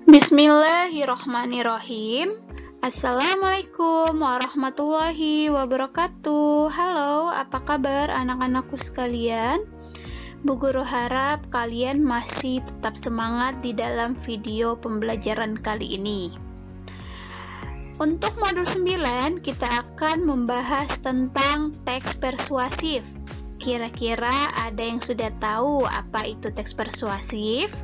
Bismillahirrohmanirrohim. Assalamualaikum warahmatullahi wabarakatuh. Halo, apa kabar anak-anakku sekalian? Bu Guru harap kalian masih tetap semangat di dalam video pembelajaran kali ini. Untuk modul 9, kita akan membahas tentang teks persuasif. Kira-kira ada yang sudah tahu apa itu teks persuasif?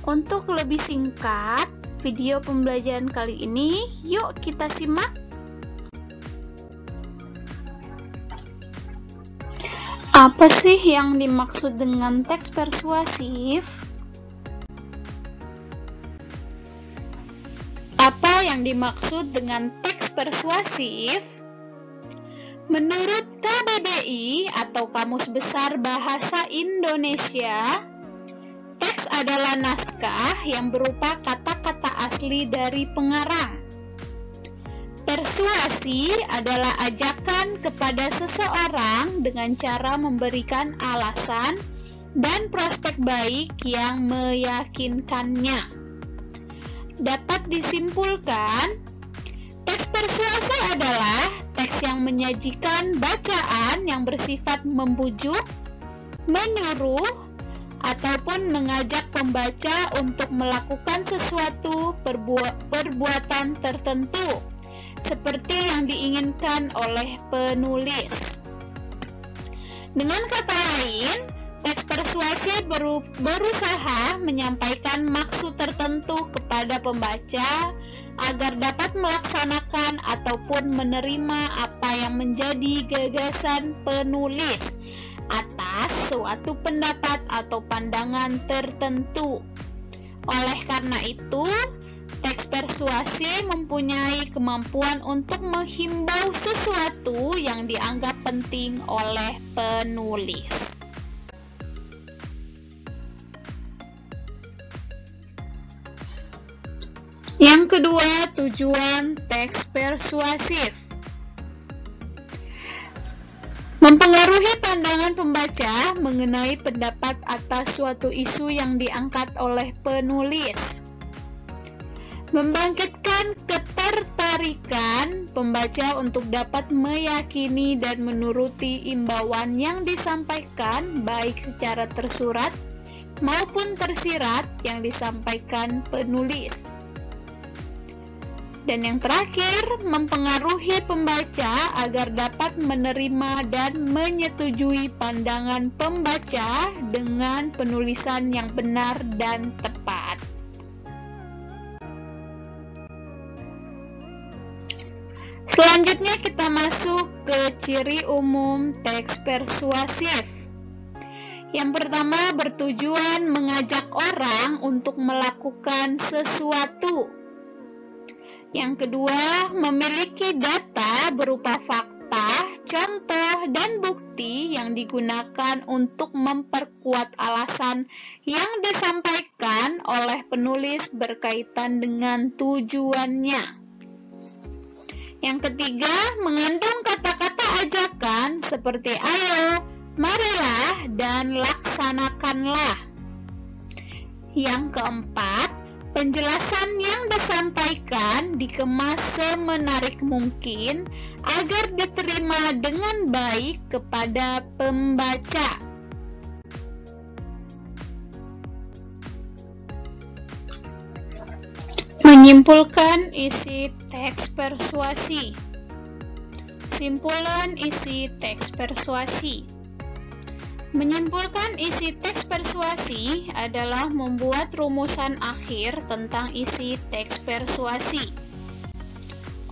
Untuk lebih singkat video pembelajaran kali ini, yuk kita simak. Apa sih yang dimaksud dengan teks persuasif? Apa yang dimaksud dengan teks persuasif? Menurut KBBI atau Kamus Besar Bahasa Indonesia, teks adalah naskah yang berupa kata-kata asli dari pengarang. Persuasi adalah ajakan kepada seseorang dengan cara memberikan alasan dan prospek baik yang meyakinkannya. Dapat disimpulkan, teks persuasi adalah teks yang menyajikan bacaan yang bersifat membujuk, menyuruh, ataupun mengajak pembaca untuk melakukan sesuatu perbuatan tertentu seperti yang diinginkan oleh penulis. Dengan kata lain, teks persuasi berusaha menyampaikan maksud tertentu kepada pembaca agar dapat melaksanakan ataupun menerima apa yang menjadi gagasan penulis atas suatu pendapat atau pandangan tertentu. Oleh karena itu, teks persuasi mempunyai kemampuan untuk menghimbau sesuatu yang dianggap penting oleh penulis. Yang kedua, tujuan teks persuasif. Mempengaruhi pandangan pembaca mengenai pendapat atas suatu isu yang diangkat oleh penulis. Membangkitkan ketertarikan pembaca untuk dapat meyakini dan menuruti imbauan yang disampaikan baik secara tersurat maupun tersirat yang disampaikan penulis. Dan yang terakhir, mempengaruhi pembaca agar dapat menerima dan menyetujui pandangan pembaca dengan penulisan yang benar dan tepat. Selanjutnya kita masuk ke ciri umum teks persuasif. Yang pertama, bertujuan mengajak orang untuk melakukan sesuatu. Yang kedua, memiliki data berupa fakta, contoh, dan bukti yang digunakan untuk memperkuat alasan yang disampaikan oleh penulis berkaitan dengan tujuannya. Yang ketiga, mengandung kata-kata ajakan seperti ayo, marilah, dan laksanakanlah. Yang keempat, penjelasan yang disampaikan dikemas semenarik mungkin agar diterima dengan baik kepada pembaca. Menyimpulkan isi teks persuasi. Simpulan isi teks persuasi. Menyimpulkan isi teks persuasi adalah membuat rumusan akhir tentang isi teks persuasi.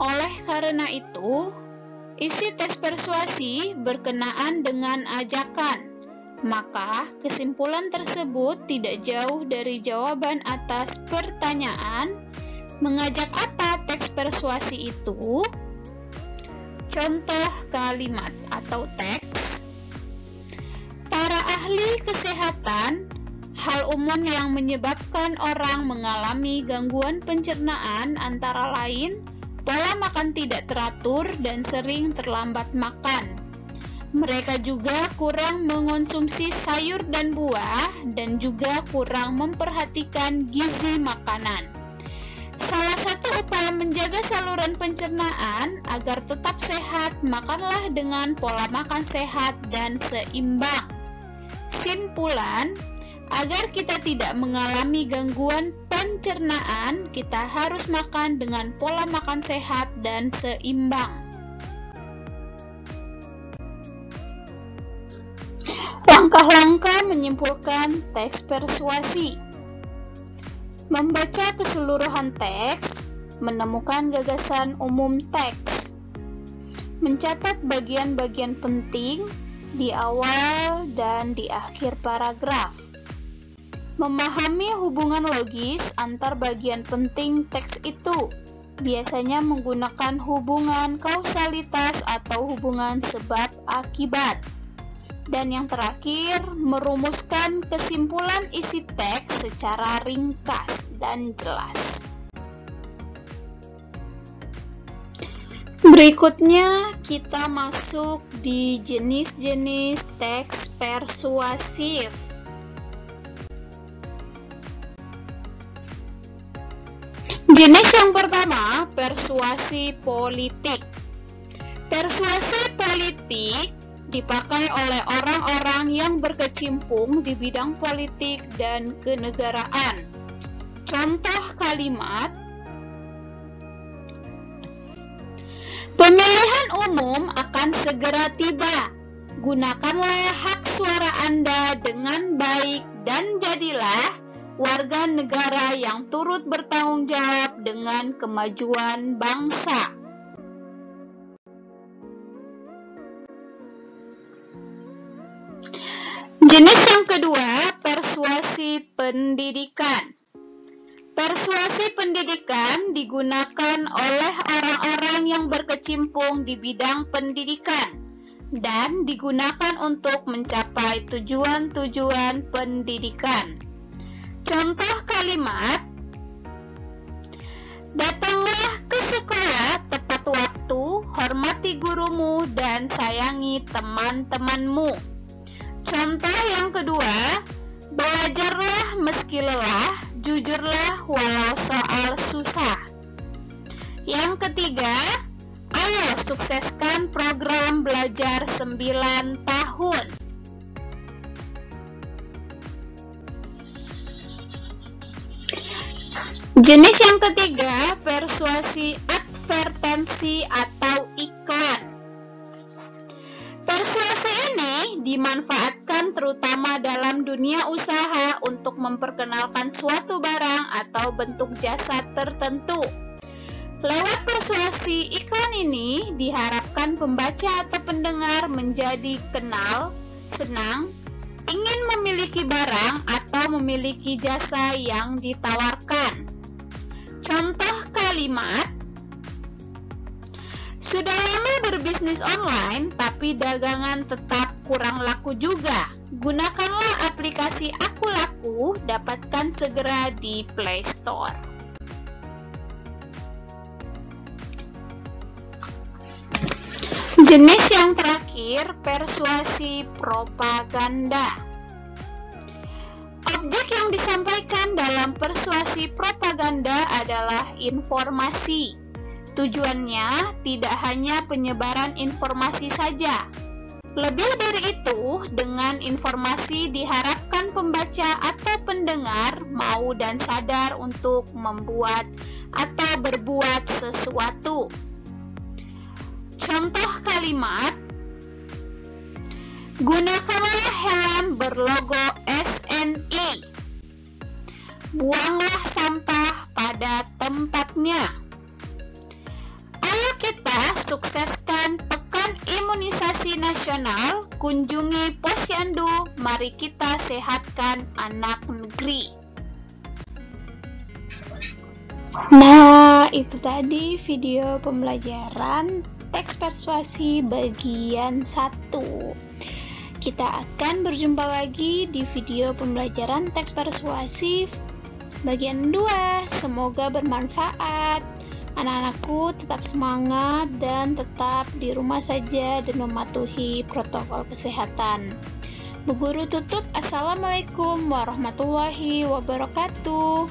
Oleh karena itu, isi teks persuasi berkenaan dengan ajakan, maka kesimpulan tersebut tidak jauh dari jawaban atas pertanyaan, mengajak apa teks persuasi itu? Contoh kalimat atau teks. Para ahli kesehatan, hal umum yang menyebabkan orang mengalami gangguan pencernaan antara lain pola makan tidak teratur dan sering terlambat makan. Mereka juga kurang mengonsumsi sayur dan buah dan juga kurang memperhatikan gizi makanan. lupa menjaga saluran pencernaan agar tetap sehat, makanlah dengan pola makan sehat dan seimbang. Simpulan, agar kita tidak mengalami gangguan pencernaan, kita harus makan dengan pola makan sehat dan seimbang. Langkah-langkah menyimpulkan teks persuasi. Membaca keseluruhan teks, menemukan gagasan umum teks, mencatat bagian-bagian penting di awal dan di akhir paragraf, memahami hubungan logis antar bagian penting teks itu, biasanya menggunakan hubungan kausalitas atau hubungan sebab akibat. Dan yang terakhir, merumuskan kesimpulan isi teks secara ringkas dan jelas. Berikutnya, kita masuk di jenis-jenis teks persuasif. Jenis yang pertama, persuasi politik. Persuasi politik dipakai oleh orang-orang yang berkecimpung di bidang politik dan kenegaraan. Contoh kalimat: pemilihan umum akan segera tiba. Gunakanlah hak suara Anda dengan baik dan jadilah warga negara yang turut bertanggung jawab dengan kemajuan bangsa. Jenis yang kedua, persuasi pendidikan. Persuasi pendidikan digunakan oleh orang-orang yang berkecimpung di bidang pendidikan dan digunakan untuk mencapai tujuan-tujuan pendidikan. Contoh kalimat: datanglah ke sekolah tepat waktu, hormati gurumu, dan sayangi teman-temanmu. Contoh yang kedua, belajarlah meski lelah, jujurlah walau soal susah. Yang ketiga, ayo sukseskan program belajar 9 tahun. Jenis yang ketiga, persuasi advertensi atau iklan. Persuasi ini dimanfaatkan terutama dalam dunia usaha untuk memperkenalkan suatu barang atau bentuk jasa tertentu. Lewat persuasi iklan ini diharapkan pembaca atau pendengar menjadi kenal, senang, ingin memiliki barang atau memiliki jasa yang ditawarkan. Contoh kalimat: sudah lama berbisnis online, tapi dagangan tetap kurang laku juga. Gunakanlah aplikasi Aku Laku, dapatkan segera di Play Store. Jenis yang terakhir, persuasi propaganda. Objek yang disampaikan dalam persuasi propaganda adalah informasi. Tujuannya tidak hanya penyebaran informasi saja. Lebih dari itu, dengan informasi diharapkan pembaca atau pendengar mau dan sadar untuk membuat atau berbuat sesuatu. Contoh kalimat: gunakanlah helm berlogo SNI. Buanglah sampah pada tempatnya. Ayo kita sukseskan Pekan Imunisasi Nasional. Kunjungi Posyandu, mari kita sehatkan anak negeri. Nah, itu tadi video pembelajaran teks persuasi bagian 1. Kita akan berjumpa lagi di video pembelajaran teks persuasif bagian 2. Semoga bermanfaat. Anak-anakku tetap semangat dan tetap di rumah saja dan mematuhi protokol kesehatan. Bu Guru tutup. Assalamualaikum warahmatullahi wabarakatuh.